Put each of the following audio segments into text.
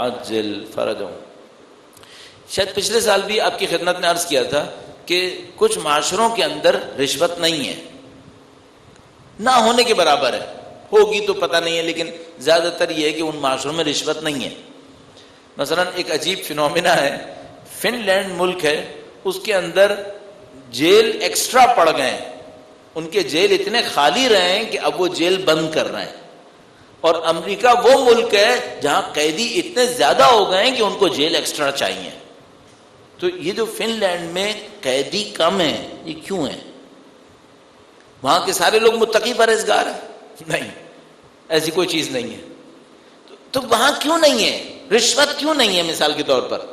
وعجل فرجهم. شاید پچھلے سال بھی آپ کی خدمت میں عرض کیا تھا کہ کچھ معاشروں کے اندر رشوت نہیں ہے، نہ ہونے کے برابر ہے، ہوگی تو پتہ نہیں ہے، لیکن زیادہ تر یہ ہے کہ ان معاشروں میں رشوت نہیں ہے. مثلا ایک عجیب فنومینا ہے، فن لینڈ ملک ہے، اس کے اندر جیل ایکسٹرا پڑ گئے ہیں، ان کے جیل اتنے خالی رہے ہیں کہ اب وہ جیل بند کر رہے ہیں. اور امریکہ وہ ملک ہے جہاں قیدی اتنے زیادہ ہو گئے ہیں کہ ان کو جیل ایکسٹرا چاہیے. تو یہ جو فن لینڈ میں قیدی کم ہیں، یہ کیوں ہیں؟ وہاں کے سارے لوگ متقی پرہیزگار ہیں؟ نہیں، ایسی کوئی چیز نہیں ہے. تو وہاں کیوں نہیں ہے رشوت؟ کیوں نہیں ہے مثال کے طور پر؟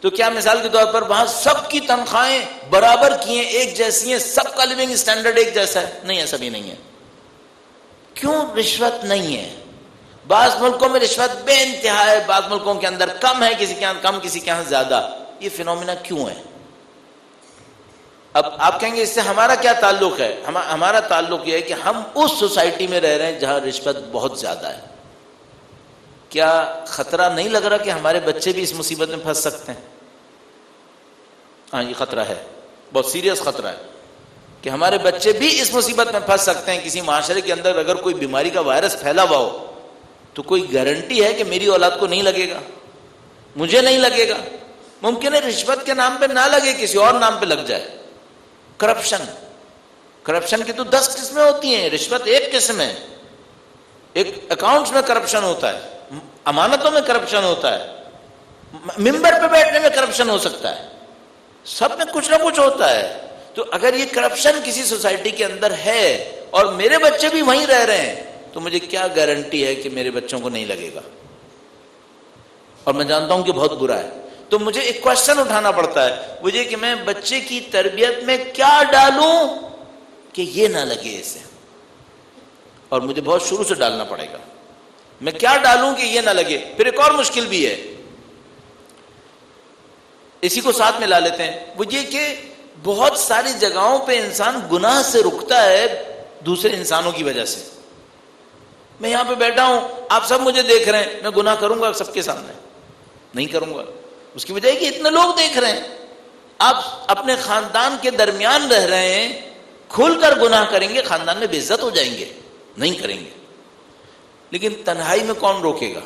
تو کیا مثال کے طور پر وہاں سب کی تنخواہیں برابر کی ہیں، ایک جیسی ہیں، سب کا لیونگ اسٹینڈرڈ ایک جیسا ہے؟ نہیں، ایسا بھی نہیں ہے. کیوں رشوت نہیں ہے؟ بعض ملکوں میں رشوت بے انتہا ہے، بعض ملکوں کے اندر کم ہے، کسی کے یہاں کم، کسی کے یہاں زیادہ. یہ فینومینا کیوں ہے؟ اب آپ کہیں گے اس سے ہمارا کیا تعلق ہے؟ ہمارا تعلق یہ ہے کہ ہم اس سوسائٹی میں رہ رہے ہیں جہاں رشوت بہت زیادہ ہے. کیا خطرہ نہیں لگ رہا کہ ہمارے بچے بھی اس مصیبت میں پھنس سکتے ہیں؟ ہاں، یہ خطرہ ہے، بہت سیریس خطرہ ہے کہ ہمارے بچے بھی اس مصیبت میں پھنس سکتے ہیں. کسی معاشرے کے اندر اگر کوئی بیماری کا وائرس پھیلا ہوا ہو تو کوئی گارنٹی ہے کہ میری اولاد کو نہیں لگے گا، مجھے نہیں لگے گا؟ ممکن ہے رشوت کے نام پہ نہ لگے، کسی اور نام پہ لگ جائے. کرپشن کی تو 10 قسمیں ہوتی ہیں، رشوت ایک قسم ہے. ایک اکاؤنٹس میں کرپشن ہوتا ہے، امانتوں میں کرپشن ہوتا ہے، ممبر پہ بیٹھنے میں کرپشن ہو سکتا ہے، سب میں کچھ نہ کچھ ہوتا ہے. تو اگر یہ کرپشن کسی سوسائٹی کے اندر ہے اور میرے بچے بھی وہیں رہ رہے ہیں تو مجھے کیا گارنٹی ہے کہ میرے بچوں کو نہیں لگے گا؟ اور میں جانتا ہوں کہ بہت برا ہے. تو مجھے ایک کوشچن اٹھانا پڑتا ہے، وہ یہ کہ میں بچے کی تربیت میں کیا ڈالوں کہ یہ نہ لگے اسے. اور مجھے بہت شروع سے ڈالنا پڑے گا. میں کیا ڈالوں کہ یہ نہ لگے؟ پھر ایک اور مشکل بھی ہے، اسی کو ساتھ میں لا لیتے ہیں. وہ یہ کہ بہت ساری جگہوں پہ انسان گناہ سے رکتا ہے دوسرے انسانوں کی وجہ سے. میں یہاں پہ بیٹھا ہوں، آپ سب مجھے دیکھ رہے ہیں، میں گناہ کروں گا سب کے سامنے؟ نہیں کروں گا. اس کی وجہ ہے کہ اتنے لوگ دیکھ رہے ہیں. آپ اپنے خاندان کے درمیان رہ رہے ہیں، کھل کر گناہ کریں گے خاندان میں بے عزت ہو جائیں گے، نہیں کریں گے. لیکن تنہائی میں کون روکے گا؟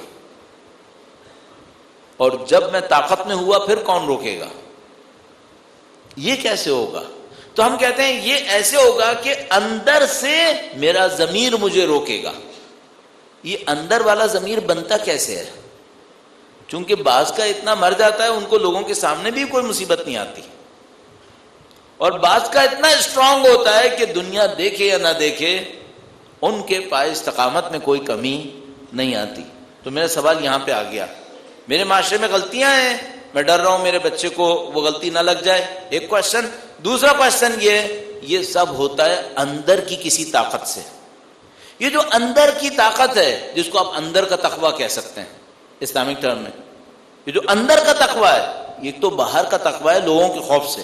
اور جب میں طاقت میں ہوا پھر کون روکے گا؟ یہ کیسے ہوگا؟ تو ہم کہتے ہیں یہ ایسے ہوگا کہ اندر سے میرا ضمیر مجھے روکے گا. یہ اندر والا ضمیر بنتا کیسے ہے؟ چونکہ بعض کا اتنا مر جاتا ہے ان کو لوگوں کے سامنے بھی کوئی مصیبت نہیں آتی، اور بعض کا اتنا اسٹرانگ ہوتا ہے کہ دنیا دیکھے یا نہ دیکھے ان کے پائے استقامت میں کوئی کمی نہیں آتی. تو میرا سوال یہاں پہ آ گیا، میرے معاشرے میں غلطیاں ہیں، میں ڈر رہا ہوں میرے بچے کو وہ غلطی نہ لگ جائے. ایک کوشچن. دوسرا کوشچن یہ سب ہوتا ہے اندر کی کسی طاقت سے. یہ جو اندر کی طاقت ہے جس کو آپ اندر کا تقویٰ کہہ سکتے ہیں اسلامک ٹرم میں، یہ جو اندر کا تقویٰ ہے، یہ تو باہر کا تقویٰ ہے لوگوں کے خوف سے.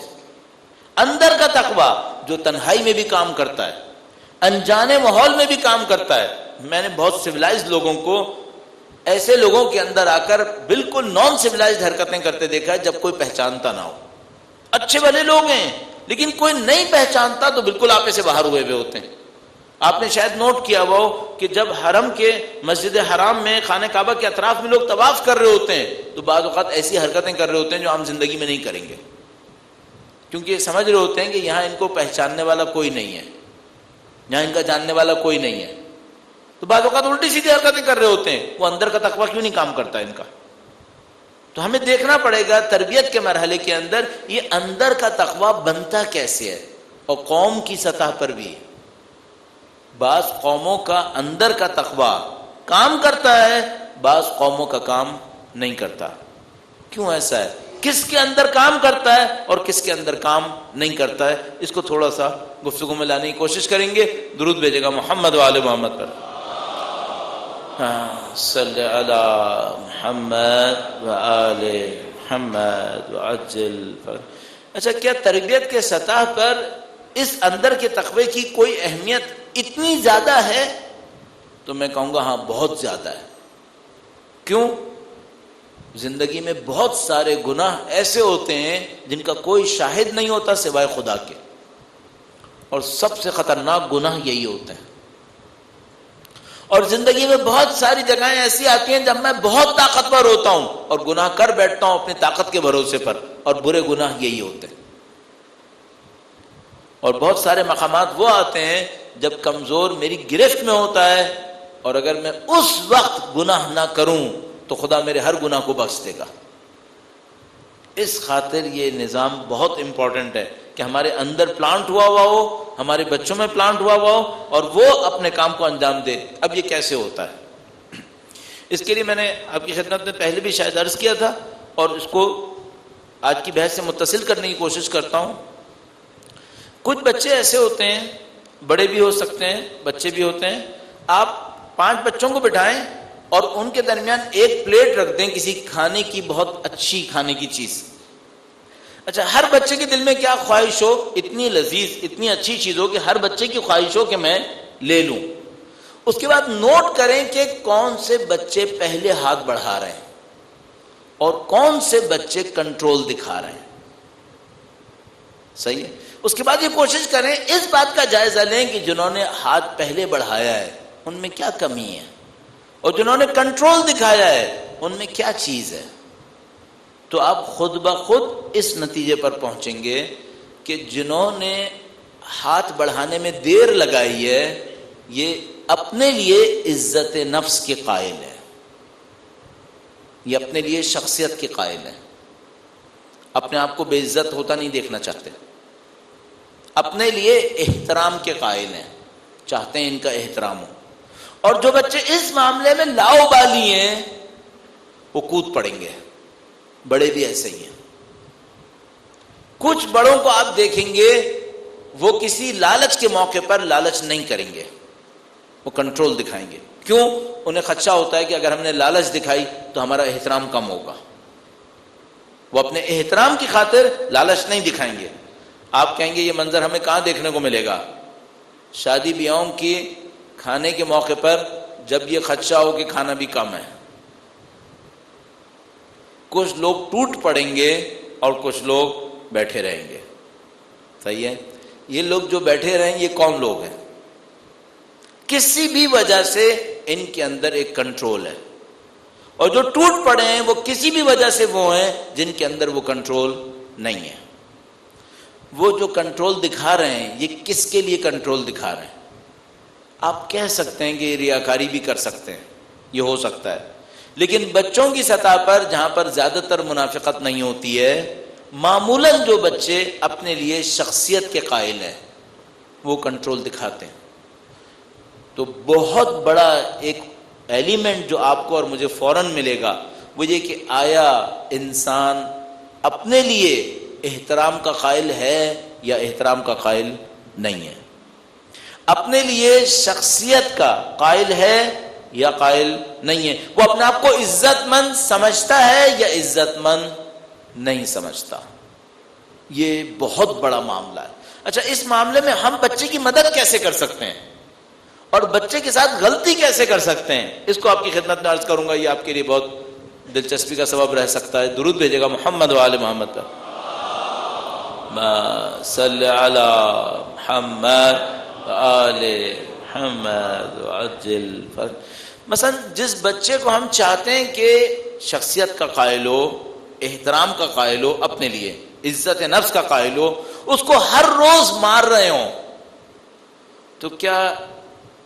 اندر کا تقویٰ جو تنہائی میں بھی کام کرتا ہے، انجانے ماحول میں بھی کام کرتا ہے. میں نے بہت سویلائزڈ لوگوں کو ایسے لوگوں کے اندر آ کر بالکل نان سویلائزڈ حرکتیں کرتے دیکھا ہے جب کوئی پہچانتا نہ ہو. اچھے بھلے لوگ ہیں لیکن کوئی نہیں پہچانتا تو بالکل آپے سے باہر ہوئے ہوئے ہوتے ہیں. آپ نے شاید نوٹ کیا وہ کہ جب حرم کے مسجد حرام میں خانہ کعبہ کے اطراف میں لوگ طواف کر رہے ہوتے ہیں تو بعض اوقات ایسی حرکتیں کر رہے ہوتے ہیں جو عام زندگی میں نہیں کریں گے، کیونکہ سمجھ رہے ہوتے ہیں کہ یہاں ان کو پہچاننے والا کوئی نہیں ہے، یہاں ان کا جاننے والا کوئی نہیں ہے. تو بعض اوقات الٹی سیدھی حرکتیں کر رہے ہوتے ہیں. وہ اندر کا تقویٰ کیوں نہیں کام کرتا ان کا؟ تو ہمیں دیکھنا پڑے گا تربیت کے مرحلے کے اندر یہ اندر کا تقویٰ بنتا کیسے ہے. اور قوم کی سطح پر بھی بعض قوموں کا اندر کا تقویٰ کام کرتا ہے، بعض قوموں کا کام نہیں کرتا. کیوں ایسا ہے؟ کس کے اندر کام کرتا ہے اور کس کے اندر کام نہیں کرتا ہے؟ اس کو تھوڑا سا گفتگو میں لانے کی کوشش کریں گے. درود بھیجے گا محمد و آل محمد پر. صلی علی محمد و آل محمد وعجل. اچھا، کیا تربیت کے سطح پر اس اندر کے تقوی کی کوئی اہمیت اتنی زیادہ ہے؟ تو میں کہوں گا ہاں، بہت زیادہ ہے. کیوں؟ زندگی میں بہت سارے گناہ ایسے ہوتے ہیں جن کا کوئی شاہد نہیں ہوتا سوائے خدا کے، اور سب سے خطرناک گناہ یہی ہوتے ہیں۔ اور زندگی میں بہت ساری جگہیں ایسی آتی ہیں جب میں بہت طاقتور ہوتا ہوں اور گناہ کر بیٹھتا ہوں اپنی طاقت کے بھروسے پر، اور برے گناہ یہی ہوتے ہیں۔ اور بہت سارے مقامات وہ آتے ہیں جب کمزور میری گرفت میں ہوتا ہے، اور اگر میں اس وقت گناہ نہ کروں تو خدا میرے ہر گناہ کو بخش دے گا۔ اس خاطر یہ نظام بہت امپورٹنٹ ہے کہ ہمارے اندر پلانٹ ہوا ہو، ہمارے بچوں میں پلانٹ ہوا ہو، اور وہ اپنے کام کو انجام دے۔ اب یہ کیسے ہوتا ہے؟ اس کے لیے میں نے آپ کی خدمت میں پہلے بھی شاید عرض کیا تھا، اور اس کو آج کی بحث سے متصل کرنے کی کوشش کرتا ہوں۔ کچھ بچے ایسے ہوتے ہیں، بڑے بھی ہو سکتے ہیں، بچے بھی ہوتے ہیں، آپ 5 بچوں کو بٹھائیں اور ان کے درمیان ایک پلیٹ رکھ دیں کسی کھانے کی، بہت اچھی کھانے کی چیز۔ اچھا، ہر بچے کے دل میں کیا خواہش ہو؟ اتنی لذیذ، اتنی اچھی چیز ہو کہ ہر بچے کی خواہش ہو کہ میں لے لوں۔ اس کے بعد نوٹ کریں کہ کون سے بچے پہلے ہاتھ بڑھا رہے ہیں اور کون سے بچے کنٹرول دکھا رہے ہیں۔ صحیح ہے؟ اس کے بعد یہ کوشش کریں، اس بات کا جائزہ لیں کہ جنہوں نے ہاتھ پہلے بڑھایا ہے ان میں کیا کمی ہے، اور جنہوں نے کنٹرول دکھایا ہے ان میں کیا چیز ہے۔ تو آپ خود بخود اس نتیجے پر پہنچیں گے کہ جنہوں نے ہاتھ بڑھانے میں دیر لگائی ہے یہ اپنے لیے عزت نفس کے قائل ہے، یہ اپنے لیے شخصیت کے قائل ہے، اپنے آپ کو بے عزت ہوتا نہیں دیکھنا چاہتے، اپنے لیے احترام کے قائل ہیں، چاہتے ہیں ان کا احترام ہو۔ اور جو بچے اس معاملے میں لاؤبالی ہیں وہ کود پڑیں گے۔ بڑے بھی ایسے ہی ہیں۔ کچھ بڑوں کو آپ دیکھیں گے وہ کسی لالچ کے موقع پر لالچ نہیں کریں گے، وہ کنٹرول دکھائیں گے۔ کیوں؟ انہیں خدشہ ہوتا ہے کہ اگر ہم نے لالچ دکھائی تو ہمارا احترام کم ہوگا۔ وہ اپنے احترام کی خاطر لالچ نہیں دکھائیں گے۔ آپ کہیں گے یہ منظر ہمیں کہاں دیکھنے کو ملے گا؟ شادی بیاہوں کی کھانے کے موقع پر جب یہ خدشہ ہو کہ کھانا بھی کم ہے، کچھ لوگ ٹوٹ پڑیں گے اور کچھ لوگ بیٹھے رہیں گے۔ صحیح ہے؟ یہ لوگ جو بیٹھے رہیں یہ کون لوگ ہیں؟ کسی بھی وجہ سے ان کے اندر ایک کنٹرول ہے، اور جو ٹوٹ پڑے ہیں وہ کسی بھی وجہ سے وہ ہیں جن کے اندر وہ کنٹرول نہیں ہے۔ وہ جو کنٹرول دکھا رہے ہیں یہ کس کے لیے کنٹرول دکھا رہے ہیں؟ آپ کہہ سکتے ہیں کہ یہ ریاکاری بھی کر سکتے ہیں، یہ ہو سکتا ہے، لیکن بچوں کی سطح پر جہاں پر زیادہ تر منافقت نہیں ہوتی ہے، معمولاً جو بچے اپنے لیے شخصیت کے قائل ہیں وہ کنٹرول دکھاتے ہیں۔ تو بہت بڑا ایک ایلیمنٹ جو آپ کو اور مجھے فوراً ملے گا وہ یہ کہ آیا انسان اپنے لیے احترام کا قائل ہے یا احترام کا قائل نہیں ہے، اپنے لیے شخصیت کا قائل ہے یا قائل نہیں ہے، وہ اپنے آپ کو عزت مند سمجھتا ہے یا عزت مند نہیں سمجھتا۔ یہ بہت بڑا معاملہ ہے۔ اچھا، اس معاملے میں ہم بچے کی مدد کیسے کر سکتے ہیں اور بچے کے ساتھ غلطی کیسے کر سکتے ہیں، اس کو آپ کی خدمت میں عرض کروں گا۔ یہ آپ کے لیے بہت دلچسپی کا سبب رہ سکتا ہے۔ درود بھیجے گا محمد و آل محمد پر۔ صلی علی محمد و آل محمد وعجل فرج۔ مثلا جس بچے کو ہم چاہتے ہیں کہ شخصیت کا قائل ہو، احترام کا قائل ہو، اپنے لیے عزت نفس کا قائل ہو، اس کو ہر روز مار رہے ہوں تو کیا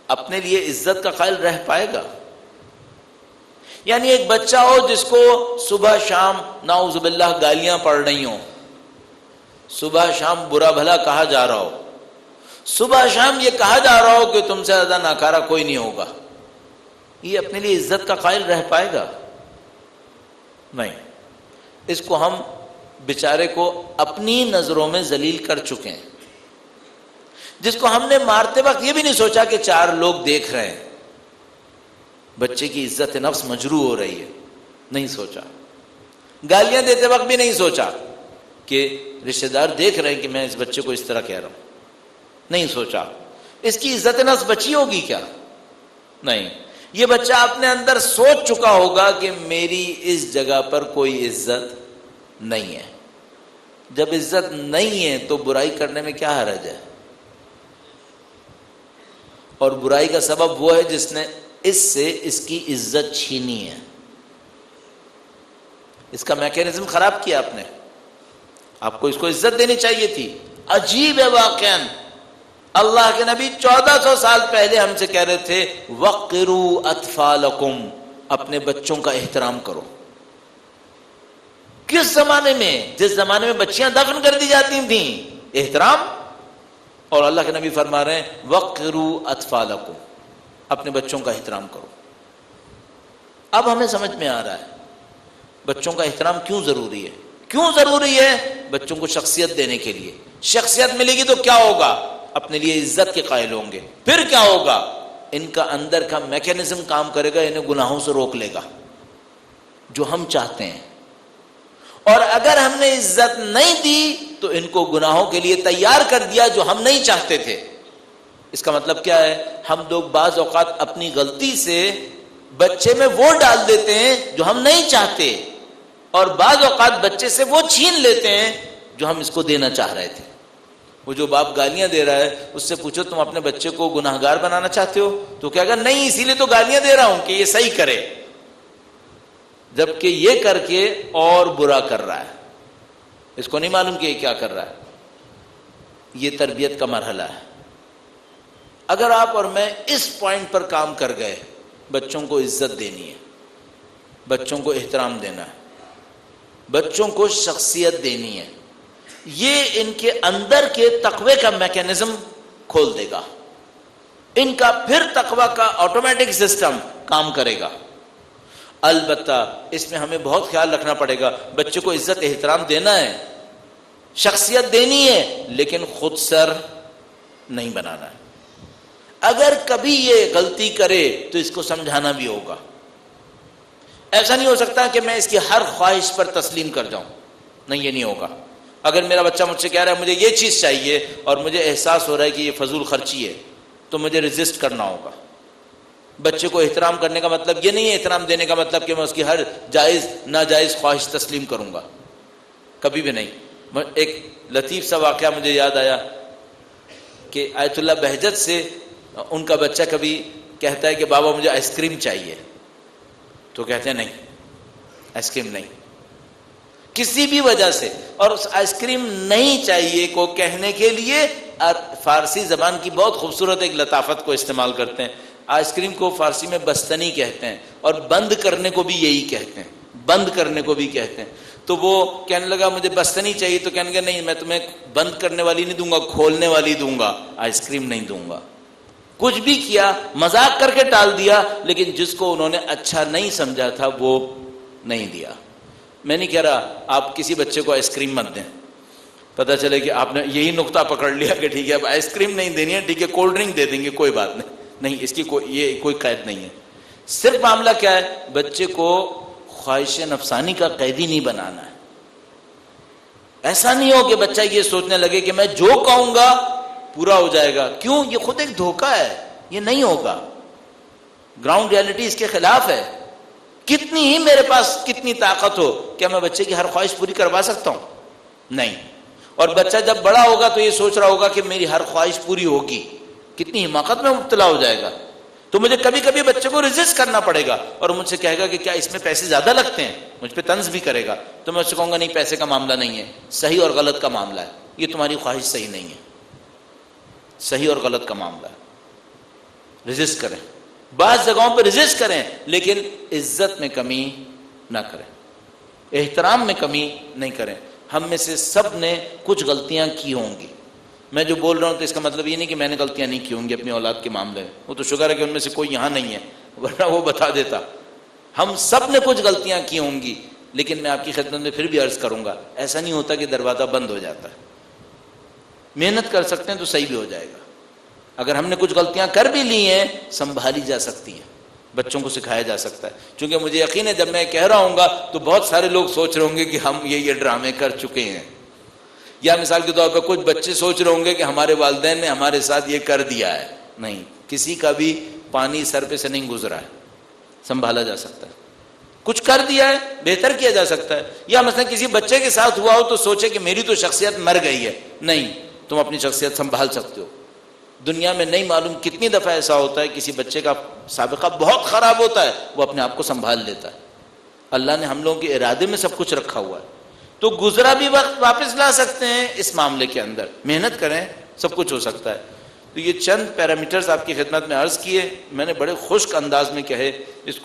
اپنے لیے عزت کا قائل رہ پائے گا؟ یعنی ایک بچہ ہو جس کو صبح شام نعوذ باللہ گالیاں پڑ رہی ہوں، صبح شام برا بھلا کہا جا رہا ہو، صبح شام یہ کہا جا رہا ہو کہ تم سے زیادہ ناکارہ کوئی نہیں ہوگا، یہ اپنے لیے عزت کا قائل رہ پائے گا؟ نہیں۔ اس کو ہم بیچارے کو اپنی نظروں میں ذلیل کر چکے ہیں، جس کو ہم نے مارتے وقت یہ بھی نہیں سوچا کہ 4 لوگ دیکھ رہے ہیں، بچے کی عزت نفس مجروح ہو رہی ہے، نہیں سوچا۔ گالیاں دیتے وقت بھی نہیں سوچا کہ رشتہ دار دیکھ رہے ہیں کہ میں اس بچے کو اس طرح کہہ رہا ہوں، نہیں سوچا۔ اس کی عزت نفس بچی ہوگی کیا؟ نہیں۔ یہ بچہ اپنے اندر سوچ چکا ہوگا کہ میری اس جگہ پر کوئی عزت نہیں ہے. جب عزت نہیں ہے تو برائی کرنے میں کیا حرج ہے؟ اور برائی کا سبب وہ ہے جس نے اس سے اس کی عزت چھینی ہے، اس کا میکینزم خراب کیا آپ نے. آپ کو اس کو عزت دینی چاہیے تھی. عجیب ہے واقعا، اللہ کے نبی 1400 سال پہلے ہم سے کہہ رہے تھے وقروا اطفالکم، اپنے بچوں کا احترام کرو. کس زمانے میں؟ جس زمانے میں بچیاں دفن کر دی جاتی تھیں، احترام. اور اللہ کے نبی فرما رہے ہیں وقروا اطفالکم، اپنے بچوں کا احترام کرو. اب ہمیں سمجھ میں آ رہا ہے بچوں کا احترام کیوں ضروری ہے. کیوں ضروری ہے؟ بچوں کو شخصیت دینے کے لیے. شخصیت ملے گی تو کیا ہوگا؟ اپنے لیے عزت کے قائل ہوں گے. پھر کیا ہوگا؟ ان کا اندر کا میکینزم کام کرے گا، انہیں گناہوں سے روک لے گا جو ہم چاہتے ہیں. اور اگر ہم نے عزت نہیں دی تو ان کو گناہوں کے لیے تیار کر دیا جو ہم نہیں چاہتے تھے. اس کا مطلب کیا ہے؟ ہم لوگ بعض اوقات اپنی غلطی سے بچے میں وہ ڈال دیتے ہیں جو ہم نہیں چاہتے، اور بعض اوقات بچے سے وہ چھین لیتے ہیں جو ہم اس کو دینا چاہ رہے تھے. وہ جو باپ گالیاں دے رہا ہے اس سے پوچھو تم اپنے بچے کو گناہگار بنانا چاہتے ہو؟ تو کہے گا نہیں، اسی لیے تو گالیاں دے رہا ہوں کہ یہ صحیح کرے، جبکہ یہ کر کے اور برا کر رہا ہے. اس کو نہیں معلوم کہ یہ کیا کر رہا ہے. یہ تربیت کا مرحلہ ہے. اگر آپ اور میں اس پوائنٹ پر کام کر گئے، بچوں کو عزت دینی ہے، بچوں کو احترام دینا ہے، بچوں کو شخصیت دینی ہے، یہ ان کے اندر کے تقوی کا میکینزم کھول دے گا. ان کا پھر تقوی کا آٹومیٹک سسٹم کام کرے گا. البتہ اس میں ہمیں بہت خیال رکھنا پڑے گا. بچے کو عزت احترام دینا ہے، شخصیت دینی ہے، لیکن خود سر نہیں بنانا ہے. اگر کبھی یہ غلطی کرے تو اس کو سمجھانا بھی ہوگا. ایسا نہیں ہو سکتا کہ میں اس کی ہر خواہش پر تسلیم کر جاؤں. نہیں، یہ نہیں ہوگا. اگر میرا بچہ مجھ سے کہہ رہا ہے مجھے یہ چیز چاہیے اور مجھے احساس ہو رہا ہے کہ یہ فضول خرچی ہے، تو مجھے ریزسٹ کرنا ہوگا. بچے کو احترام کرنے کا مطلب یہ نہیں ہے، احترام دینے کا مطلب کہ میں اس کی ہر جائز ناجائز خواہش تسلیم کروں گا، کبھی بھی نہیں. ایک لطیف سا واقعہ مجھے یاد آیا کہ آیت اللہ بہجت سے ان کا بچہ کبھی کہتا ہے کہ بابا مجھے آئس کریم چاہیے، تو کہتے ہیں نہیں، آئس کریم نہیں، کسی بھی وجہ سے. اور اس آئس کریم نہیں چاہیے کو کہنے کے لیے فارسی زبان کی بہت خوبصورت ایک لطافت کو استعمال کرتے ہیں. آئس کریم کو فارسی میں بستنی کہتے ہیں، اور بند کرنے کو بھی یہی کہتے ہیں، بند کرنے کو بھی کہتے ہیں. تو وہ کہنے لگا مجھے بستنی چاہیے، تو کہنے لگا نہیں، میں تمہیں بند کرنے والی نہیں دوں گا، کھولنے والی دوں گا، آئس کریم نہیں دوں گا. کچھ بھی کیا، مذاق کر کے ٹال دیا، لیکن جس کو انہوں نے اچھا نہیں سمجھا تھا وہ نہیں دیا. میں نہیں کہہ رہا آپ کسی بچے کو آئس کریم مت دیں، پتہ چلے کہ آپ نے یہی نقطہ پکڑ لیا کہ ٹھیک ہے اب آئس کریم نہیں دینی ہے، ٹھیک ہے کولڈ ڈرنک دے دیں گے، کوئی بات نہیں، اس کی یہ کوئی قید نہیں ہے. صرف معاملہ کیا ہے؟ بچے کو خواہش نفسانی کا قیدی نہیں بنانا ہے. ایسا نہیں ہو کہ بچہ یہ سوچنے لگے کہ میں جو کہوں گا پورا ہو جائے گا. کیوں؟ یہ خود ایک دھوکہ ہے، یہ نہیں ہوگا. گراؤنڈ ریالٹی اس کے خلاف ہے. کتنی ہی میرے پاس کتنی طاقت ہو، کیا میں بچے کی ہر خواہش پوری کروا سکتا ہوں؟ نہیں. اور بچہ جب بڑا ہوگا تو یہ سوچ رہا ہوگا کہ میری ہر خواہش پوری ہوگی، کتنی حماقت میں مبتلا ہو جائے گا. تو مجھے کبھی کبھی بچے کو ریزسٹ کرنا پڑے گا، اور مجھ سے کہے گا کہ کیا اس میں پیسے زیادہ لگتے ہیں، مجھ پہ طنز بھی کرے گا. تو میں اس سے کہوں گا نہیں، پیسے کا معاملہ نہیں ہے، صحیح اور غلط کا معاملہ ہے. یہ تمہاری خواہش صحیح نہیں ہے، صحیح اور غلط کا معاملہ ہے. ریزسٹ کریں، بعض جگہوں پہ ریزسٹ کریں، لیکن عزت میں کمی نہ کریں، احترام میں کمی نہیں کریں. ہم میں سے سب نے کچھ غلطیاں کی ہوں گی. میں جو بول رہا ہوں تو اس کا مطلب یہ نہیں کہ میں نے غلطیاں نہیں کی ہوں گی اپنی اولاد کے معاملے میں. وہ تو شکر ہے کہ ان میں سے کوئی یہاں نہیں ہے، ورنہ وہ بتا دیتا. ہم سب نے کچھ غلطیاں کی ہوں گی، لیکن میں آپ کی خدمت میں پھر بھی عرض کروں گا، ایسا نہیں ہوتا کہ دروازہ بند ہو جاتا ہے. محنت کر سکتے ہیں تو صحیح بھی ہو جائے گا. اگر ہم نے کچھ غلطیاں کر بھی لی ہیں سنبھالی جا سکتی ہیں، بچوں کو سکھایا جا سکتا ہے. چونکہ مجھے یقین ہے جب میں کہہ رہا ہوں گا تو بہت سارے لوگ سوچ رہے ہوں گے کہ ہم یہ ڈرامے کر چکے ہیں، یا مثال کے طور پر کچھ بچے سوچ رہے ہوں گے کہ ہمارے والدین نے ہمارے ساتھ یہ کر دیا ہے. نہیں، کسی کا بھی پانی سر پہ سے نہیں گزرا ہے. سنبھالا جا سکتا ہے، کچھ کر دیا ہے بہتر کیا جا سکتا ہے. یا مثلا کسی بچے کے ساتھ ہوا ہو تو سوچے کہ میری تو شخصیت مر گئی ہے، نہیں، تم اپنی شخصیت سنبھال سکتے ہو. دنیا میں نہیں معلوم کتنی دفعہ ایسا ہوتا ہے کسی بچے کا سابقہ بہت خراب ہوتا ہے، وہ اپنے آپ کو سنبھال لیتا ہے. اللہ نے ہم لوگوں کے ارادے میں سب کچھ رکھا ہوا ہے. تو گزرا بھی وقت واپس لا سکتے ہیں اس معاملے کے اندر، محنت کریں سب کچھ ہو سکتا ہے. تو یہ چند پیرامیٹرز آپ کی خدمت میں عرض کیے، میں نے بڑے خشک انداز میں کہے اس کو